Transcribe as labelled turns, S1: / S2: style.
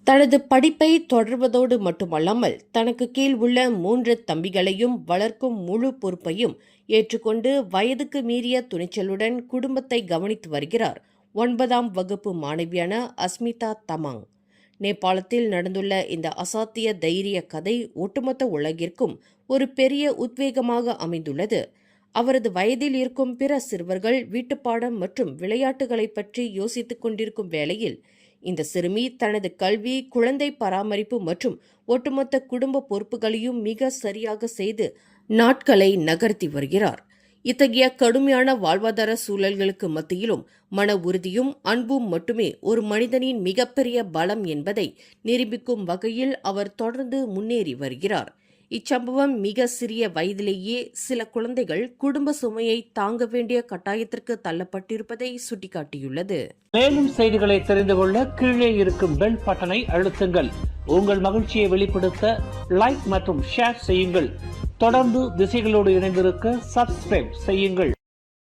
S1: தனது படிப்பை தொடர்வதோடு மட்டுமல்லாமல் தனக்கு கீழ் உள்ள 3 தம்பிகளையும் வளர்க்கும் முழு பொறுப்பையும் ஏற்றுக்கொண்டு வயதுக்கு மீறிய துணிச்சலுடன் குடும்பத்தை கவனித்து வருகிறார் 9ஆம் வகுப்பு மாணவியான அஸ்மிதா தமாங். நேபாளத்தில் நடந்துள்ள இந்த அசாத்திய தைரிய கதை ஒட்டுமொத்த உலகிற்கும் ஒரு பெரிய உத்வேகமாக அமைந்துள்ளது. அவரது வயதில் இருக்கும் பிற சிறுவர்கள் வீட்டுப்பாடம் மற்றும் விளையாட்டுகளை பற்றி யோசித்துக் கொண்டிருக்கும் வேளையில் இந்த சிறுமி தனது கல்வி, குழந்தை பராமரிப்பு மற்றும் ஒட்டுமொத்த குடும்ப பொறுப்புகளையும் மிக சரியாக செய்து நாட்களை நகர்த்தி வருகிறார். இத்தகைய கடுமையான வாழ்வாதார சூழல்களுக்கு மத்தியிலும் மன உறுதியும் அன்பும் மட்டுமே ஒரு மனிதனின் மிகப்பெரிய பலம் என்பதை நிரூபிக்கும் வகையில் அவர் தொடர்ந்து முன்னேறி வருகிறார். இச்சம்பவம் மிக சிறிய வயதிலேயே சில குழந்தைகள் குடும்ப சுமையை தாங்க வேண்டிய கட்டாயத்திற்கு தள்ளப்பட்டிருப்பதை சுட்டிக்காட்டியுள்ளது.
S2: மேலும் செய்திகளை தெரிந்து கொள்ள கீழே இருக்கும் பெல் பட்டனை அழுத்துங்கள். உங்கள் மகிழ்ச்சியை வெளிப்படுத்த லைக் மற்றும் ஷேர் செய்யுங்கள். தொடர்ந்து திசைகளோடு இணைந்திருக்க சப்ஸ்கிரைப் செய்யுங்கள்.